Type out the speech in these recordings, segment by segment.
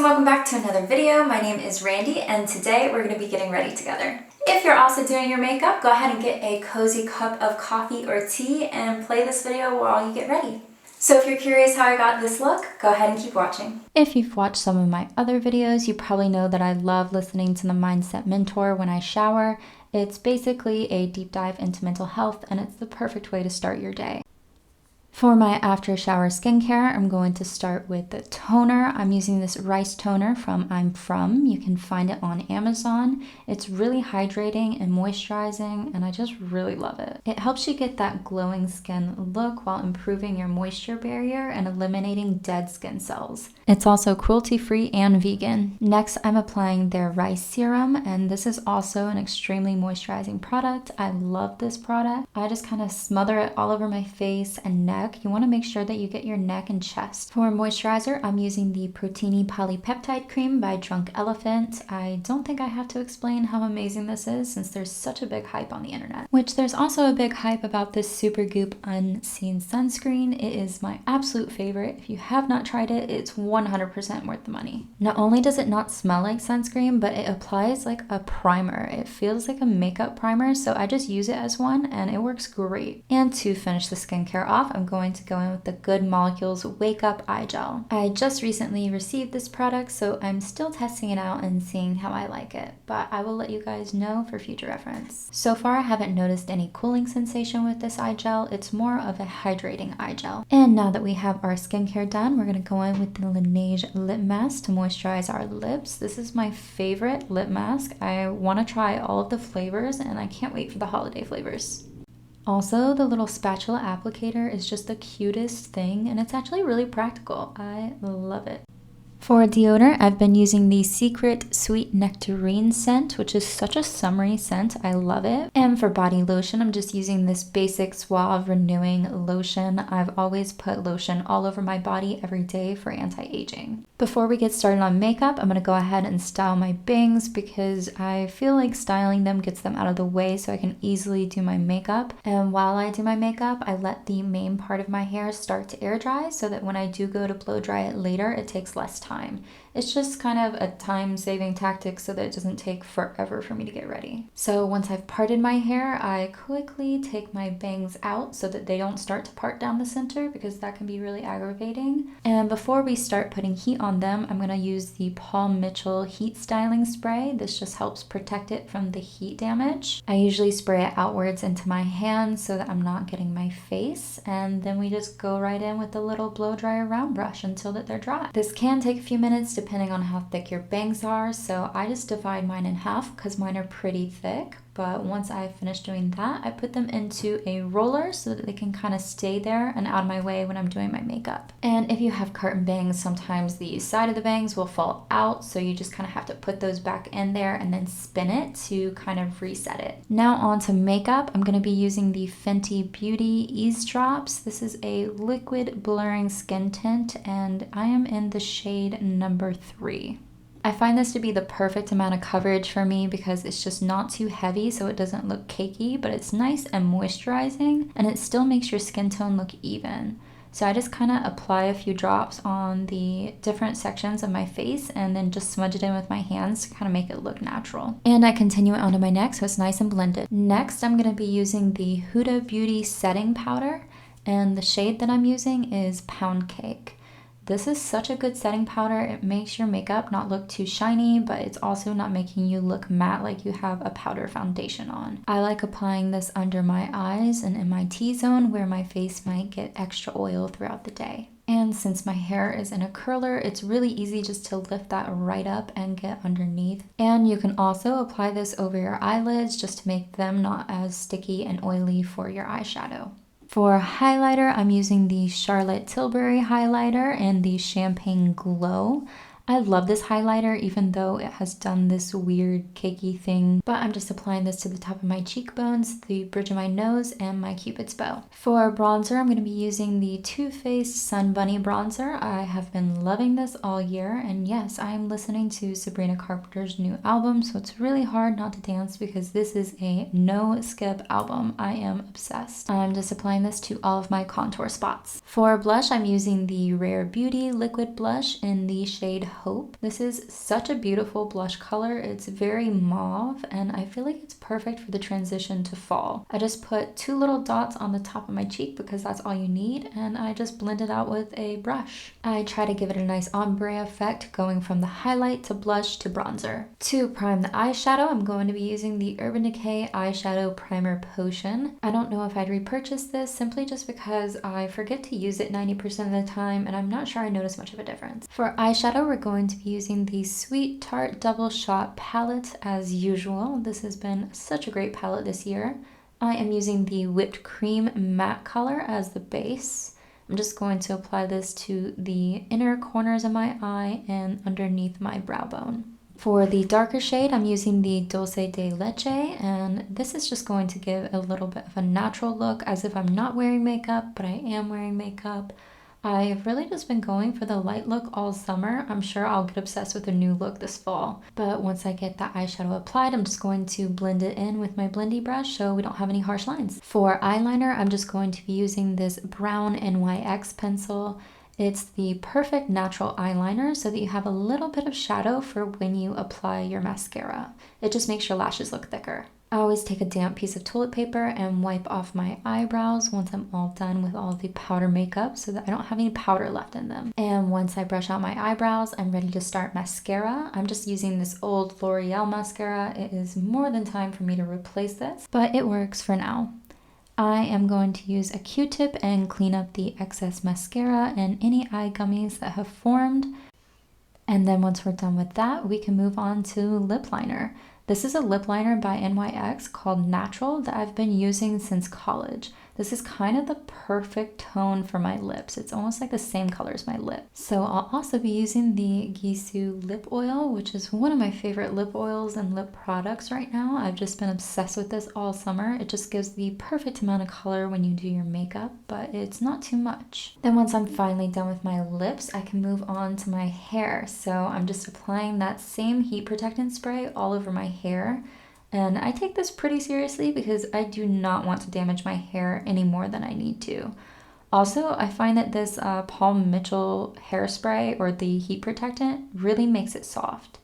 welcome back to another video. My name is Randy and today we're going to be getting ready together. If you're also doing your makeup, go ahead and get a cozy cup of coffee or tea and play this video while you get ready. So if you're curious how I got this look, go ahead and keep watching. If you've watched some of my other videos, you probably know that I love listening to the Mindset Mentor when I shower. It's basically a deep dive into mental health and it's the perfect way to start your day. For my after shower skincare, I'm going to start with the toner. I'm using this rice toner from I'm From. You can find it on Amazon. It's really hydrating and moisturizing, and I just really love it. It helps you get that glowing skin look while improving your moisture barrier and eliminating dead skin cells. It's also cruelty-free and vegan. Next, I'm applying their rice serum, and this is also an extremely moisturizing product. I love this product. I just kind of smother it all over my face and neck. You want to make sure that you get your neck and chest. For moisturizer, I'm using the Proteini Polypeptide Cream by Drunk Elephant. I don't think I have to explain how amazing this is since there's such a big hype on the internet. Which there's also a big hype about this Supergoop Unseen Sunscreen. It is my absolute favorite. If you have not tried it, it's 100% worth the money. Not only does it not smell like sunscreen, but it applies like a primer. It feels like a makeup primer, so I just use it as one and it works great. And to finish the skincare off, I'm going to go in with the Good Molecules Wake Up Eye Gel. I just recently received this product, so I'm still testing it out and seeing how I like it, but I will let you guys know for future reference. So far, I haven't noticed any cooling sensation with this eye gel. It's more of a hydrating eye gel. And now that we have our skincare done, we're going to go in with the Laneige Lip Mask to moisturize our lips. This is my favorite lip mask. I want to try all of the flavors, and I can't wait for the holiday flavors. Also, the little spatula applicator is just the cutest thing, and it's actually really practical. I love it. For deodorant, I've been using the Secret Sweet Nectarine scent, which is such a summery scent. I love it. And for body lotion, I'm just using this basic Suave Renewing Lotion. I've always put lotion all over my body every day for anti-aging. Before we get started on makeup, I'm going to go ahead and style my bangs because I feel like styling them gets them out of the way so I can easily do my makeup. And while I do my makeup, I let the main part of my hair start to air dry so that when I do go to blow dry it later, it takes less time. It's just kind of a time-saving tactic so that it doesn't take forever for me to get ready. So once I've parted my hair, I quickly take my bangs out so that they don't start to part down the center because that can be really aggravating. And before we start putting heat on them, I'm going to use the Paul Mitchell Heat Styling Spray. This just helps protect it from the heat damage. I usually spray it outwards into my hands so that I'm not getting my face. And then we just go right in with the little blow dryer round brush until that they're dry. This can take a few minutes depending on how thick your bangs are, so I just divide mine in half because mine are pretty thick. But once I finish doing that, I put them into a roller so that they can kind of stay there and out of my way when I'm doing my makeup. And if you have curtain bangs, sometimes the side of the bangs will fall out, so you just kind of have to put those back in there and then spin it to kind of reset it. Now on to makeup. I'm going to be using the Fenty Beauty Ease Drops. This is a liquid blurring skin tint and I am in the shade number 3. I find this to be the perfect amount of coverage for me because it's just not too heavy so it doesn't look cakey, but it's nice and moisturizing and it still makes your skin tone look even. So I just kind of apply a few drops on the different sections of my face and then just smudge it in with my hands to kind of make it look natural. And I continue it onto my neck so it's nice and blended. Next, I'm going to be using the Huda Beauty Setting Powder, and the shade that I'm using is Pound Cake. This is such a good setting powder. It makes your makeup not look too shiny, but it's also not making you look matte like you have a powder foundation on. I like applying this under my eyes and in my T-zone where my face might get extra oil throughout the day. And since my hair is in a curler, it's really easy just to lift that right up and get underneath. And you can also apply this over your eyelids just to make them not as sticky and oily for your eyeshadow. For highlighter, I'm using the Charlotte Tilbury highlighter and the Champagne Glow. I love this highlighter even though it has done this weird cakey thing, but I'm just applying this to the top of my cheekbones, the bridge of my nose, and my cupid's bow. For bronzer, I'm going to be using the Too Faced Sun Bunny bronzer. I have been loving this all year, and yes, I am listening to Sabrina Carpenter's new album, so it's really hard not to dance because this is a no skip album. I am obsessed. I'm just applying this to all of my contour spots. For blush, I'm using the Rare Beauty liquid blush in the shade Hope. This is such a beautiful blush color. It's very mauve, and I feel like it's perfect for the transition to fall. I just put 2 little dots on the top of my cheek because that's all you need, and I just blend it out with a brush. I try to give it a nice ombre effect, going from the highlight to blush to bronzer. To prime the eyeshadow, I'm going to be using the Urban Decay Eyeshadow Primer Potion. I don't know if I'd repurchase this simply just because I forget to use it 90% of the time, and I'm not sure I notice much of a difference. For eyeshadow, we're going to be using the Sweet Tart Double Shot palette as usual. This has been such a great palette this year. I am using the Whipped Cream matte color as the base. I'm just going to apply this to the inner corners of my eye and underneath my brow bone. For the darker shade, I'm using the Dulce de Leche, and this is just going to give a little bit of a natural look as if I'm not wearing makeup, but I am wearing makeup. I've really just been going for the light look all summer. I'm sure I'll get obsessed with a new look this fall. But once I get that eyeshadow applied, I'm just going to blend it in with my blendy brush so we don't have any harsh lines. For eyeliner, I'm just going to be using this brown NYX pencil. It's the perfect natural eyeliner so that you have a little bit of shadow for when you apply your mascara. It just makes your lashes look thicker. I always take a damp piece of toilet paper and wipe off my eyebrows once I'm all done with all the powder makeup so that I don't have any powder left in them. And once I brush out my eyebrows, I'm ready to start mascara. I'm just using this old L'Oreal mascara. It is more than time for me to replace this, but it works for now. I am going to use a Q-tip and clean up the excess mascara and any eye gummies that have formed. And then once we're done with that, we can move on to lip liner. This is a lip liner by NYX called Natural that I've been using since college. This is kind of the perfect tone for my lips. It's almost like the same color as my lip. So I'll also be using the Gisou lip oil, which is one of my favorite lip oils and lip products right now. I've just been obsessed with this all summer. It just gives the perfect amount of color when you do your makeup, but it's not too much. Then once I'm finally done with my lips, I can move on to my hair. So I'm just applying that same heat protectant spray all over my hair. And I take this pretty seriously because I do not want to damage my hair any more than I need to. Also, I find that this Paul Mitchell hairspray or the heat protectant really makes it soft.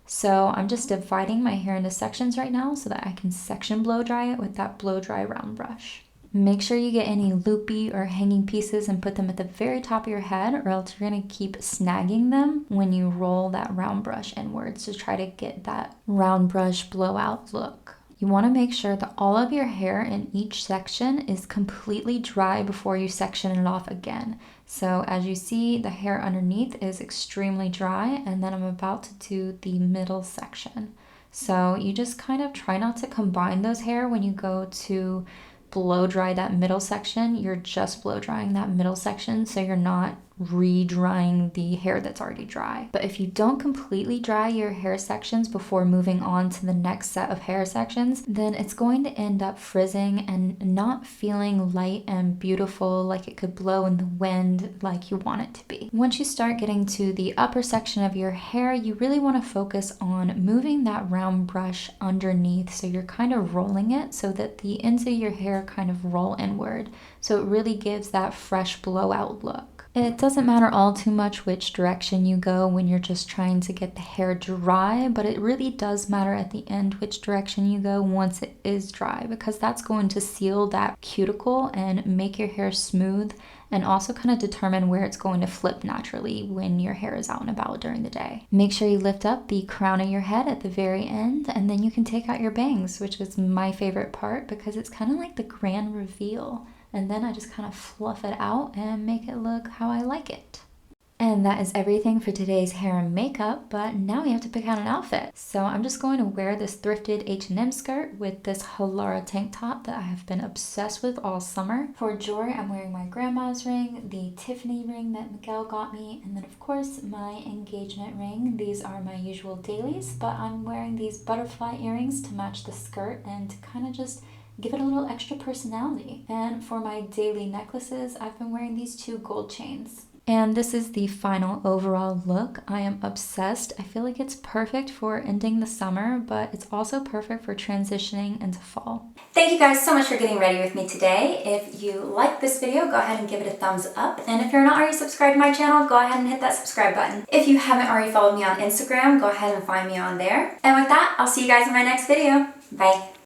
So I'm just dividing my hair into sections right now so that I can section blow dry it with that blow dry round brush. Make sure you get any loopy or hanging pieces and put them at the very top of your head, or else you're going to keep snagging them when you roll that round brush inwards to try to get that round brush blowout look. You want to make sure that all of your hair in each section is completely dry before you section it off again. So as you see, the hair underneath is extremely dry, and then I'm about to do the middle section. So you just kind of try not to combine those hair when you go to blow dry that middle section. You're just blow drying that middle section so you're not re-drying the hair that's already dry. But if you don't completely dry your hair sections before moving on to the next set of hair sections, then it's going to end up frizzing and not feeling light and beautiful like it could blow in the wind like you want it to be. Once you start getting to the upper section of your hair, you really want to focus on moving that round brush underneath so you're kind of rolling it so that the ends of your hair kind of roll inward. So it really gives that fresh blowout look. It doesn't matter all too much which direction you go when you're just trying to get the hair dry, but it really does matter at the end which direction you go once it is dry, because that's going to seal that cuticle and make your hair smooth, and also kind of determine where it's going to flip naturally when your hair is out and about during the day. Make sure you lift up the crown of your head at the very end, and then you can take out your bangs, which is my favorite part because it's kind of like the grand reveal. And then I just kind of fluff it out and make it look how I like it. And that is everything for today's hair and makeup, but now we have to pick out an outfit. So I'm just going to wear this thrifted H&M skirt with this Halara tank top that I have been obsessed with all summer. For jewelry, I'm wearing my grandma's ring, the Tiffany ring that Miguel got me, and then of course my engagement ring. These are my usual dailies, but I'm wearing these butterfly earrings to match the skirt and to kind of just give it a little extra personality. And for my daily necklaces, I've been wearing these 2 gold chains. And this is the final overall look. I am obsessed. I feel like it's perfect for ending the summer, but it's also perfect for transitioning into fall. Thank you guys so much for getting ready with me today. If you like this video, go ahead and give it a thumbs up. And if you're not already subscribed to my channel, go ahead and hit that subscribe button. If you haven't already followed me on Instagram, go ahead and find me on there. And with that, I'll see you guys in my next video. Bye.